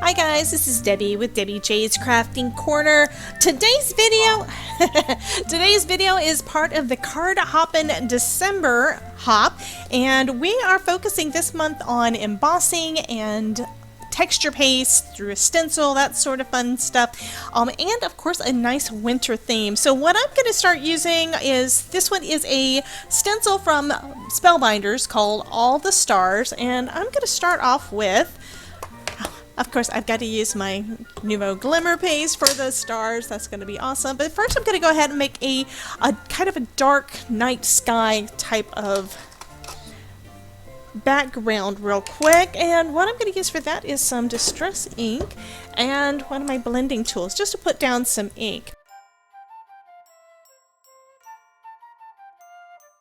Hi guys, this is Debbie with Debbie J's Crafting Corner. Today's video is part of the Card Hoppin' December hop, and we are focusing this month on embossing and texture paste through a stencil, that sort of fun stuff, and of course a nice winter theme. So what I'm going to start using is, this one is a stencil from Spellbinders called All the Stars, and I'm going to start off with, of course, I've got to use my Nouveau Glimmer paste for the stars. That's going to be awesome. But first I'm going to go ahead and make a kind of a dark night sky type of background real quick. And what I'm going to use for that is some Distress ink and one of my blending tools just to put down some ink.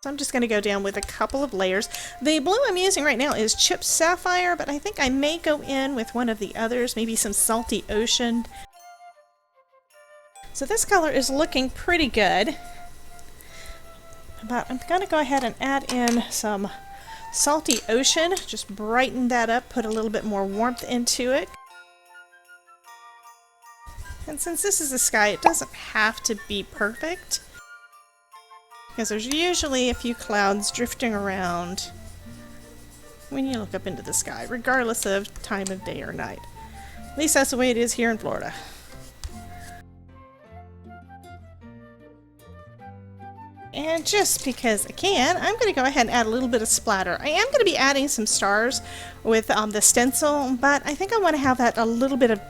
So I'm just going to go down with a couple of layers. The blue I'm using right now is Chipped Sapphire, but I think I may go in with one of the others, maybe some Salty Ocean. So this color is looking pretty good. But I'm going to go ahead and add in some Salty Ocean, just brighten that up, put a little bit more warmth into it. And since this is the sky, it doesn't have to be perfect, because there's usually a few clouds drifting around when you look up into the sky, regardless of time of day or night. At least that's the way it is here in Florida. And just because I can, I'm going to go ahead and add a little bit of splatter. I am going to be adding some stars with the stencil, but I think I want to have that a little bit of,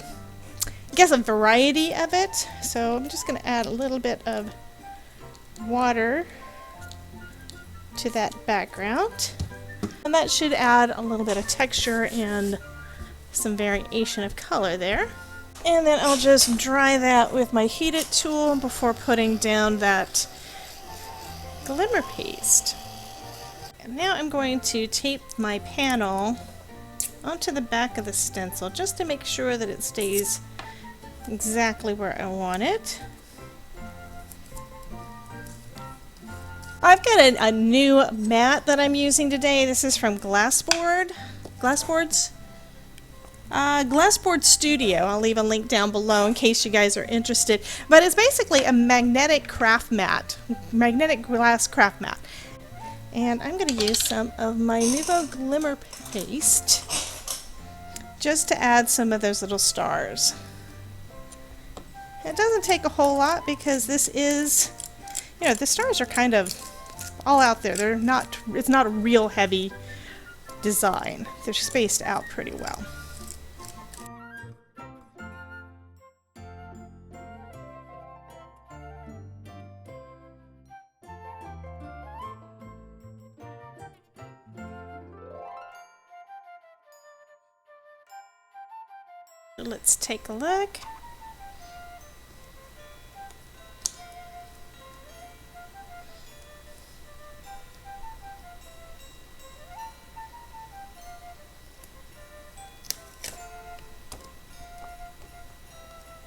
I guess, a variety of it. So I'm just going to add a little bit of water to that background, and that should add a little bit of texture and some variation of color there. And then I'll just dry that with my heated tool before putting down that glimmer paste. And now I'm going to tape my panel onto the back of the stencil just to make sure that it stays exactly where I want it. I've got a new mat that I'm using today. This is from Glassboard Studio. I'll leave a link down below in case you guys are interested. But it's basically a magnetic craft mat, magnetic glass craft mat. And I'm going to use some of my Nouveau Glimmer paste just to add some of those little stars. It doesn't take a whole lot because this is, you know, the stars are kind of all out there. They're not, it's not a real heavy design. They're spaced out pretty well. Let's take a look.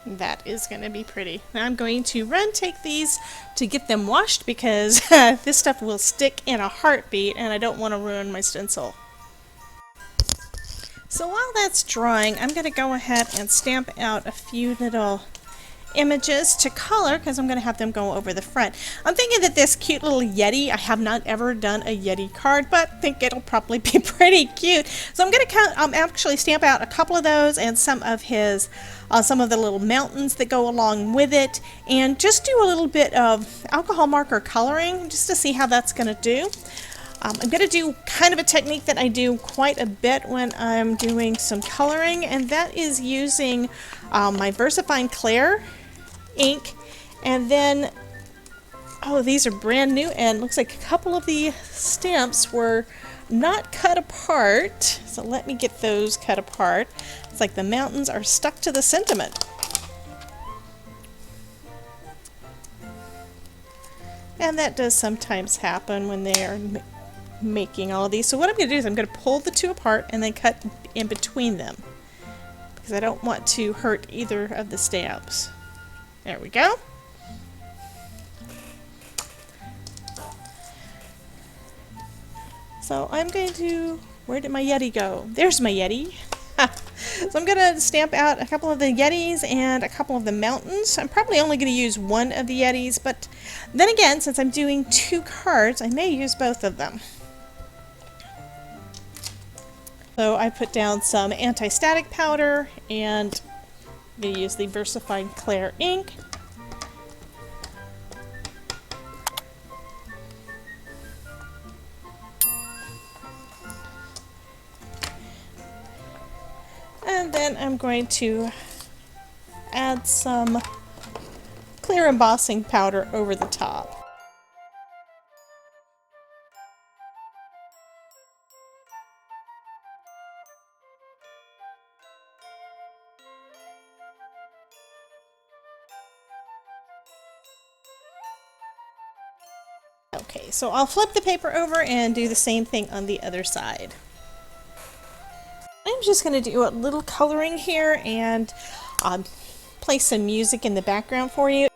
That is going to be pretty. Now I'm going to take these to get them washed because this stuff will stick in a heartbeat and I don't want to ruin my stencil. So while that's drying, I'm going to go ahead and stamp out a few little images to color because I'm going to have them go over the front. I'm thinking that this cute little Yeti, I have not ever done a Yeti card, but I think it'll probably be pretty cute. So I'm going to actually stamp out a couple of those and some of his, some of the little mountains that go along with it, and just do a little bit of alcohol marker coloring just to see how that's going to do. I'm going to do kind of a technique that I do quite a bit when I'm doing some coloring, and that is using my VersaFine Clair ink, and then, oh, these are brand new, and looks like a couple of the stamps were not cut apart, so let me get those cut apart. It's like the mountains are stuck to the sentiment. And that does sometimes happen when they are making all of these. So what I'm going to do is I'm going to pull the two apart and then cut in between them, because I don't want to hurt either of the stamps. There we go. So I'm going to, where did my Yeti go? There's my Yeti. So I'm going to stamp out a couple of the Yetis and a couple of the mountains. I'm probably only going to use one of the Yetis, but then again, since I'm doing 2 cards, I may use both of them. So I put down some anti-static powder, and I'm going to use the Versified Clear ink. And then I'm going to add some clear embossing powder over the top. Okay, so I'll flip the paper over and do the same thing on the other side. I'm just going to do a little coloring here and play some music in the background for you.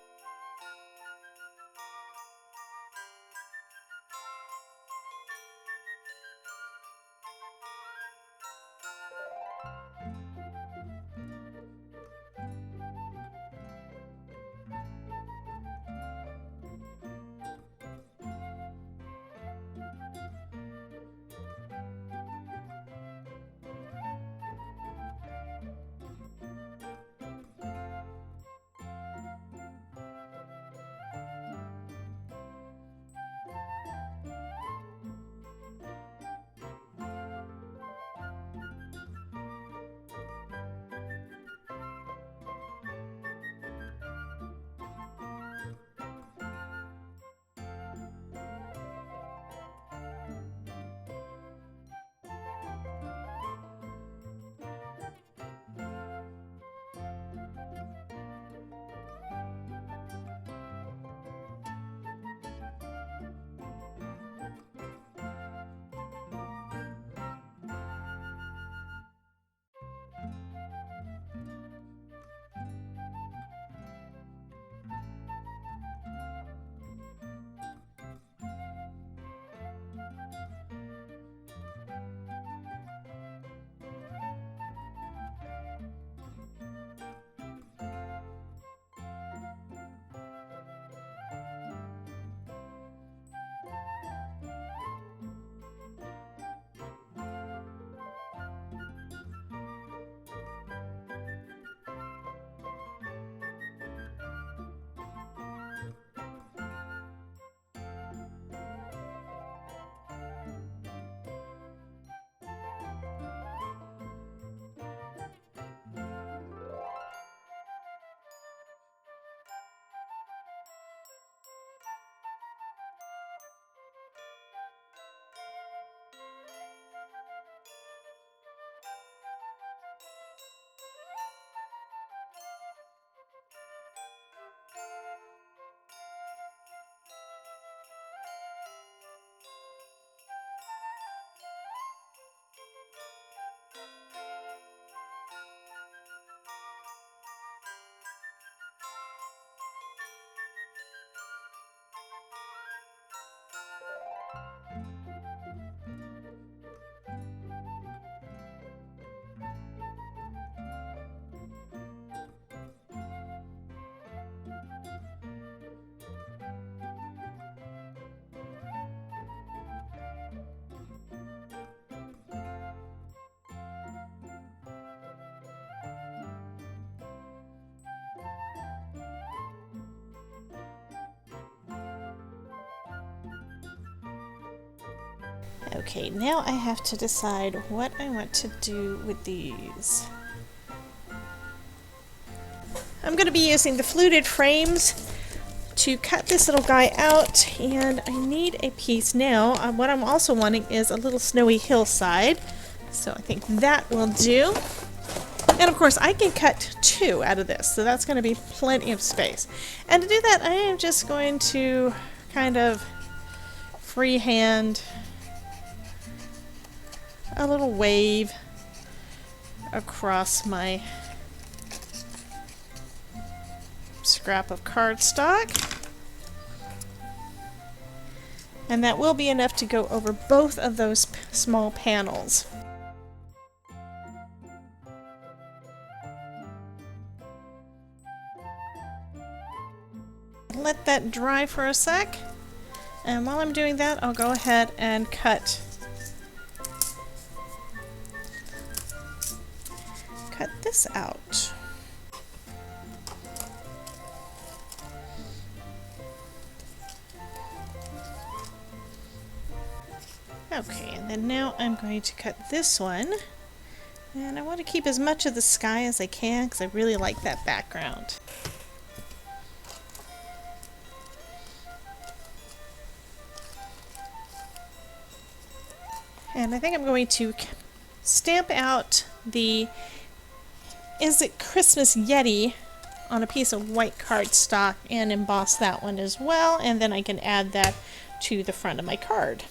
Okay, now I have to decide what I want to do with these. I'm going to be using the fluted frames to cut this little guy out, and I need a piece now. What I'm also wanting is a little snowy hillside, so I think that will do. And of course I can cut 2 out of this, so that's going to be plenty of space. And to do that, I am just going to kind of freehand a little wave across my scrap of cardstock. And that will be enough to go over both of those small panels. let that dry for a sec. And while I'm doing that, I'll go ahead and cut this out. Okay, and then now I'm going to cut this one. And I want to keep as much of the sky as I can because I really like that background. And I think I'm going to stamp out the Is It Christmas Yeti on a piece of white cardstock and emboss that one as well, and then I can add that to the front of my card.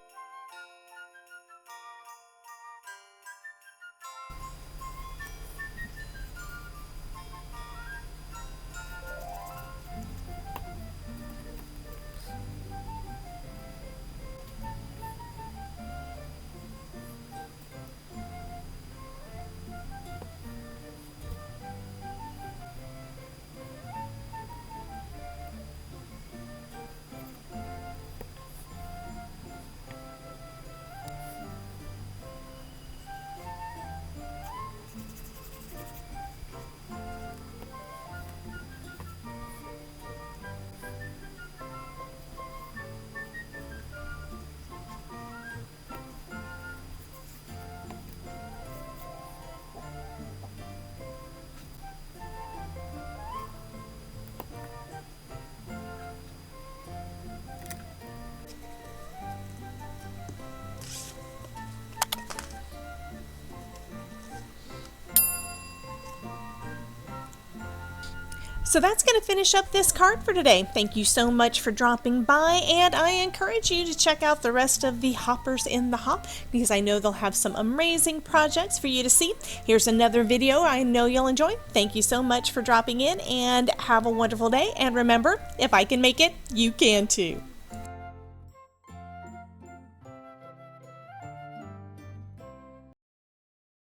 So that's going to finish up this card for today. Thank you so much for dropping by, and I encourage you to check out the rest of the Hoppers in the Hop because I know they'll have some amazing projects for you to see. Here's another video I know you'll enjoy. Thank you so much for dropping in, and have a wonderful day. And remember, if I can make it, you can too.